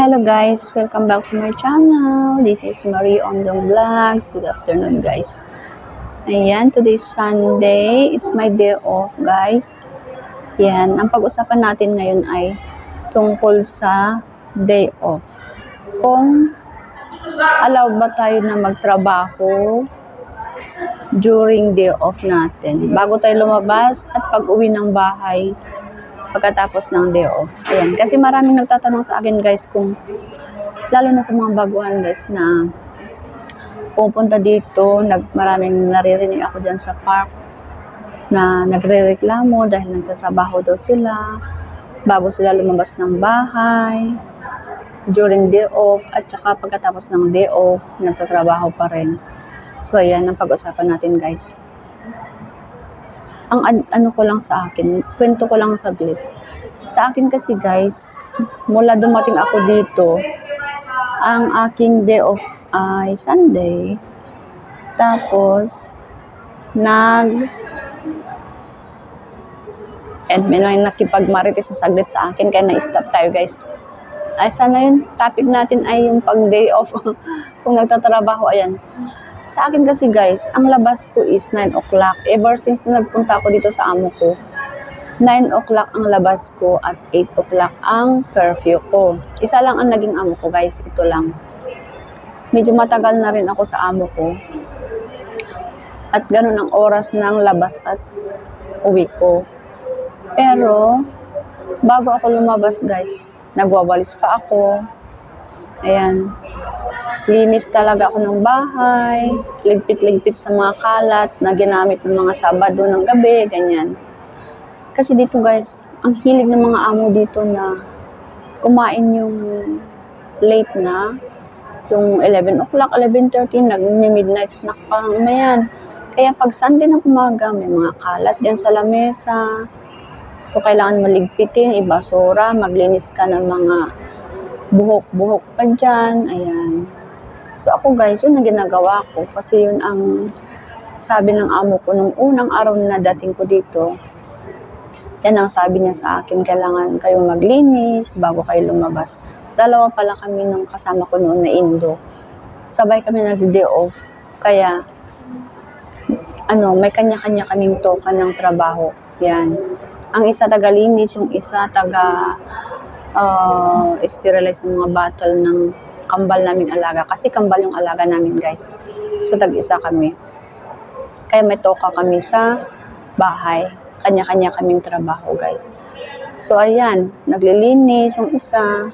Hello guys, welcome back to my channel. This is Marie Ondong Vlogs. Good afternoon guys. Ayan, today's Sunday. It's my day off guys. Yan, ang pag-usapan natin ngayon ay tungkol sa day off. Kung allow ba tayo na magtrabaho during day off natin bago tayo lumabas at pag-uwi ng bahay pagkatapos ng day off. Ayan, kasi maraming nagtatanong sa akin guys kung, lalo na sa mga baguhan guys na pupunta dito, maraming naririnig ako dyan sa park na nagre-reklamo dahil nagtatrabaho daw sila bago sila lumabas ng bahay during day off at saka pagkatapos ng day off, nagtatrabaho pa rin. So ayan, ang pag-usapan natin guys. Ang ano ko lang sa akin, kwento ko lang saglit. Sa akin kasi guys, mula dumating ako dito, ang aking day off ay Sunday. Tapos, may nakipagmarites na saglit sa akin, kaya na-stop tayo guys. Ay, sana yun, topic natin ay yung pag day off, kung nagtatrabaho, ayan. Sa akin kasi guys, ang labas ko is 9 o'clock. Ever since nagpunta ako dito sa amo ko, 9 o'clock ang labas ko at 8 o'clock ang curfew ko. Isa lang ang naging amo ko guys, ito lang. Medyo matagal na rin ako sa amo ko. At ganun ang oras ng labas at uwi ko. Pero, bago ako lumabas guys, nagwawalis pa ako. Ayan. Linis talaga ako ng bahay, ligpit-ligpit sa mga kalat na ginamit ng mga Sabado ng gabi, ganyan. Kasi dito guys, ang hilig ng mga amo dito na kumain yung late na, yung 11 o'clock, 11:30, nag-midnight snack pa ng mayan. Kaya pag Sunday ng umaga, may mga kalat yan sa lamesa. So kailangan maligpitin, ibasura, maglinis ka ng mga buhok-buhok pa dyan, ayan. So ako guys, yun ang ginagawa ko kasi yun ang sabi ng amo ko nung unang araw na dating ko dito. Yan ang sabi niya sa akin, kailangan kayong maglinis bago kayo lumabas. Dalawa pala kami nung kasama ko noon na Indo. Sabay kami nag-day off. Kaya, may kanya-kanya kaming toka ng trabaho. Yan. Ang isa taga-linis, yung isa sterilize ng mga bottle ng kambal naming alaga. Kasi kambal yung alaga namin guys. So tag-isa kami. Kaya may toka kami sa bahay. Kanya-kanya kaming trabaho guys. So ayan, naglilinis yung isa.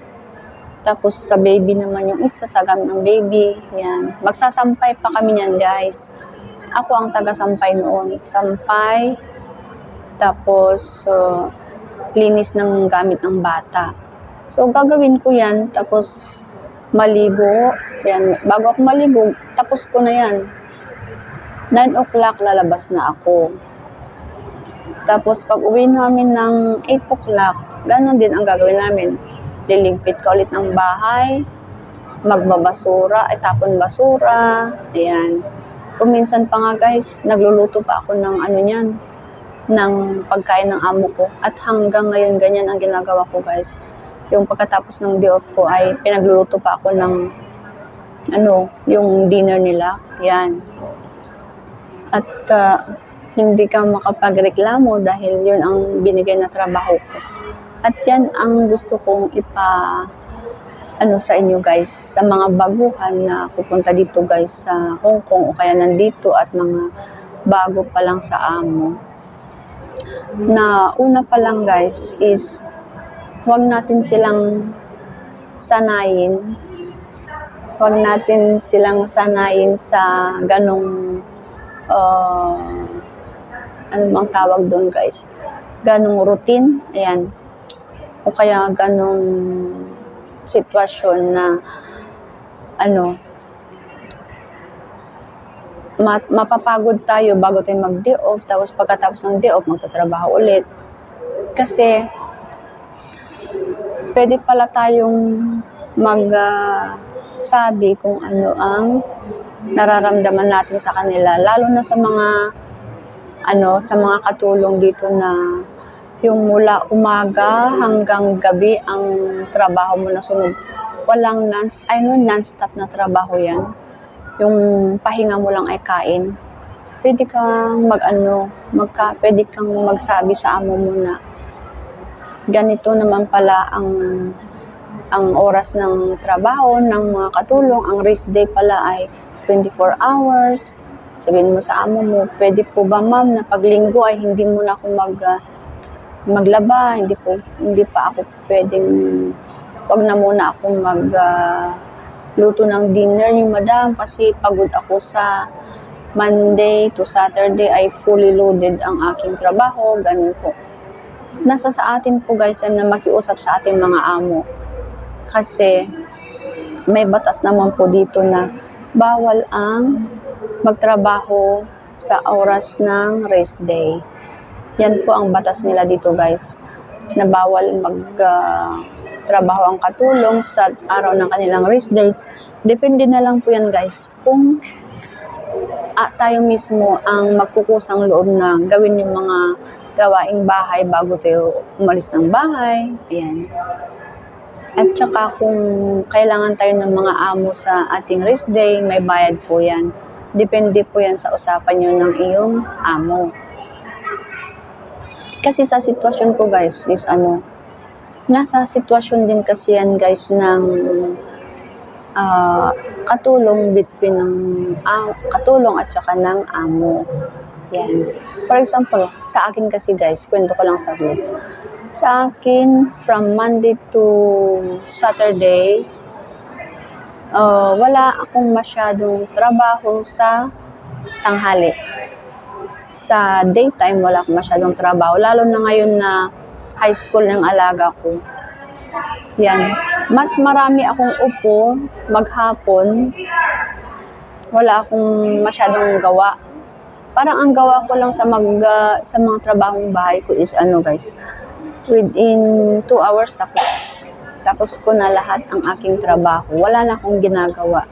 Tapos sa baby naman yung isa, sa gamit ng baby. Yan. Magsasampay pa kami niyan guys. Ako ang taga-sampay noon. Sampay. Tapos linis ng gamit ng bata. So gagawin ko yan. Tapos maligo. Yan. Bago ako maligo, tapos ko na yan. 9 o'clock lalabas na ako. Tapos pag uwi namin ng 8 o'clock, ganun din ang gagawin namin. Liligpit ka ulit ng bahay, magbabasura, tapon basura, ayan. Kung minsan pa nga guys, nagluluto pa ako ng ng pagkain ng amo ko. At hanggang ngayon, ganyan ang ginagawa ko guys. Yung pagkatapos ng day off ko ay pinagluluto pa ako ng yung dinner nila. Yan. At hindi ka makapagreklamo dahil yun ang binigay na trabaho ko. At yan ang gusto kong sa inyo guys, sa mga baguhan na pupunta dito guys sa Hong Kong o kaya nandito at mga bago pa lang sa amo. Na una pa lang guys is huwag natin silang sanayin. Huwag natin silang sanayin sa ganong ano bang tawag doon guys? Ganong routine, ayan. O kaya ganong sitwasyon na mapapagod tayo bago tayo mag-day off, tapos pagkatapos ng day off, magtatrabaho ulit. Kasi pwede pala tayong magsabi kung ano ang nararamdaman natin sa kanila, lalo na sa mga katulong dito na yung mula umaga hanggang gabi ang trabaho mo na sunod walang non-stop na trabaho yan. Yung pahinga mo lang ay kain. Pwede kang pwede kang magsabi sa amo mo na ganito naman pala ang oras ng trabaho ng mga katulong. Ang rest day pala ay 24 hours. Sabihin mo sa amo mo, pwede po ba ma'am na pag linggo ay hindi mo na ako maglaba, hindi pa ako pwedeng, wag na muna akong luto ng dinner ni madam kasi pagod ako sa Monday to Saturday ay fully loaded ang aking trabaho, ganun po. Nasa sa atin po guys na makiusap sa ating mga amo. Kasi may batas naman po dito na bawal ang magtrabaho sa oras ng rest day. Yan po ang batas nila dito guys, na bawal magtrabaho ang katulong sa araw ng kanilang rest day. Depende na lang po yan guys kung tayo mismo ang magkukusang loob na gawin yung mga gawaing bahay bago tayo umalis ng bahay. Ayan. At saka kung kailangan tayo ng mga amo sa ating rest day, may bayad po yan. Depende po yan sa usapan nyo ng iyong amo. Kasi sa sitwasyon ko guys is nasa sitwasyon din kasi yan guys ng katulong between ng katulong at saka ng amo. Yan. For example, sa akin kasi guys, kwento ko lang saglit. Sa akin, from Monday to Saturday, wala akong masyadong trabaho sa tanghali. Sa daytime, wala akong masyadong trabaho. Lalo na ngayon na high school ng alaga ko. Yan. Mas marami akong upo maghapon. Wala akong masyadong gawa. Parang ang gawa ko lang sa mga trabahong bahay ko is guys, within 2 hours tapos ko na lahat ang aking trabaho. Wala na akong ginagawa.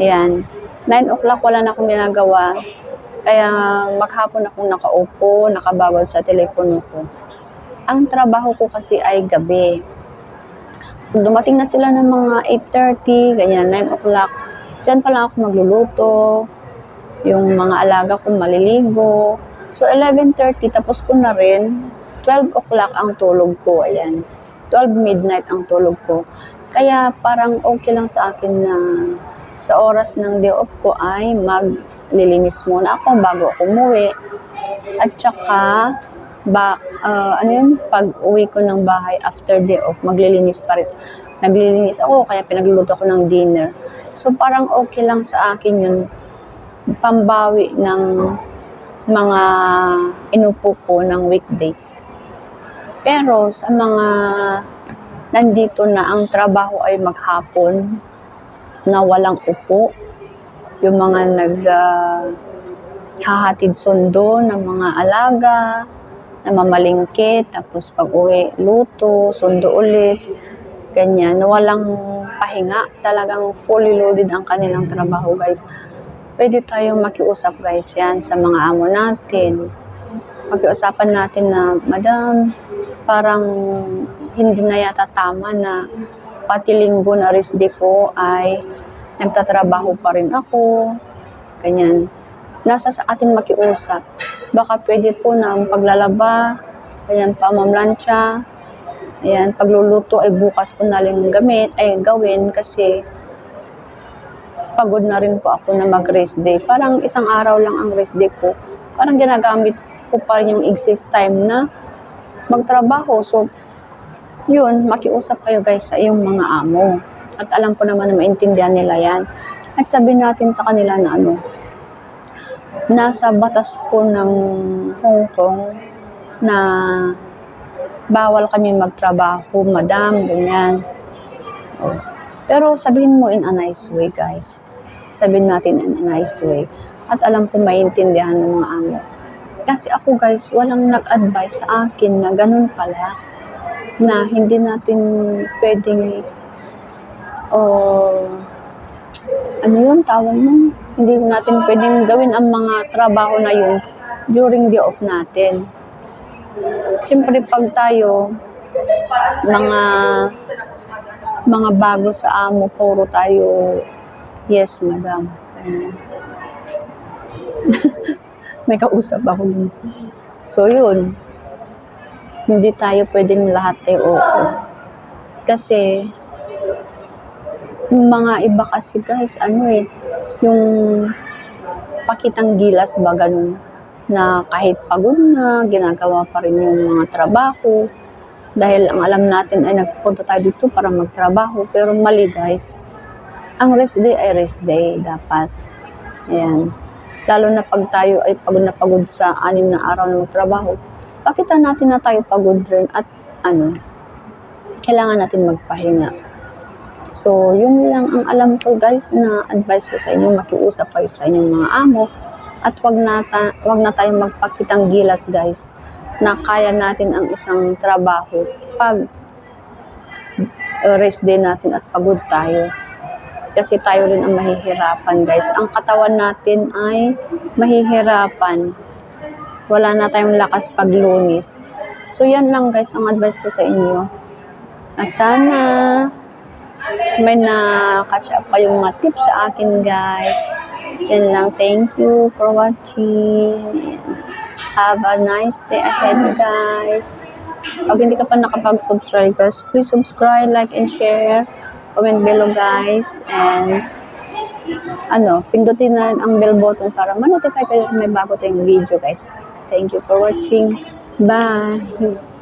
Yan. 9 o'clock wala na akong ginagawa. Kaya maghapon akong nakaupo, nakabawal sa telepono ko. Ang trabaho ko kasi ay gabi. Kung dumating na sila ng mga 8:30, ganyan, 9 o'clock, dyan pa lang ako magluluto. Yung mga alaga ko maliligo. So, 11:30, tapos ko na rin. 12 o'clock ang tulog ko, ayan. 12 midnight ang tulog ko. Kaya parang okay lang sa akin na sa oras ng day off ko ay maglilinis muna ako bago ako umuwi. At saka, pag uwi ko ng bahay after day off, maglilinis pa rin. Naglilinis ako, kaya pinagluluto ako ng dinner. So, parang okay lang sa akin yun. Pambawi ng mga inupo ko ng weekdays. Pero sa mga nandito na ang trabaho ay maghapon na walang upo, yung mga hahatid sundo ng mga alaga, na mamalingkit, tapos pag uwi, luto, sundo ulit, ganyan, na walang pahinga, talagang fully loaded ang kanilang trabaho guys. Pwede tayong makiusap guys yan sa mga amo natin. Pag-uusapan natin na, madam, parang hindi na yata tama na pati linggo na rest day ko ay nagtatrabaho pa rin ako. Ganyan. Nasa sa atin makiusap. Baka pwede po na paglalaba, ganyan, pamamlansya, ayan, pagluluto ay bukas ko na lang gawin kasi pagod na rin po ako na mag-rest day. Parang isang araw lang ang rest day ko. Parang ginagamit ko pa rin yung exist time na magtrabaho. So, yun, makiusap kayo guys sa iyong mga amo. At alam ko naman na maintindihan nila yan. At sabihin natin sa kanila na nasa batas po ng Hong Kong na bawal kami magtrabaho, madam, ganyan. So, pero sabihin mo in a nice way guys. Sabihin natin in a nice way. At alam ko maintindihan ng mga amo. Kasi ako guys, walang nag-advise sa akin na ganun pala. Na hindi natin pwedeng yun tawag mo? Hindi natin pwedeng gawin ang mga trabaho na yun during the off natin. Siyempre pag tayo mga mga bago sa amo, puro tayo, yes, madam. Ayan. May kausap ako dun. So, yun. Hindi tayo pwedeng lahat ay oo. Kasi, yung mga iba kasi guys, yung pakitang gilas ba ganun, na kahit pagod na, ginagawa pa rin yung mga trabaho. Dahil ang alam natin ay nagpunta tayo dito para magtrabaho. Pero mali guys. Ang rest day ay rest day dapat. Ayan. Lalo na pag tayo ay pagod na pagod sa 6 na araw na magtrabaho, pakita natin na tayo pagod rin at kailangan natin magpahinga. So, yun lang ang alam ko guys na advice ko sa inyo. Makiusap kayo sa inyong mga amo at wag na tayong magpakitang gilas guys na kaya natin ang isang trabaho pag rest day natin at pagod tayo. Kasi tayo rin ang mahihirapan guys. Ang katawan natin ay mahihirapan. Wala na tayong lakas pag Lunes. So, yan lang guys ang advice ko sa inyo. At sana may na-catch up kayong mga tips sa akin guys. Yan lang. Thank you for watching. Have a nice day ahead guys. Pag hindi ka pa nakapag-subscribe guys, please subscribe, like, and share. Comment below guys. And pindutin na rin ang bell button para ma-notify kayo kung may bago tayong video guys. Thank you for watching. Bye!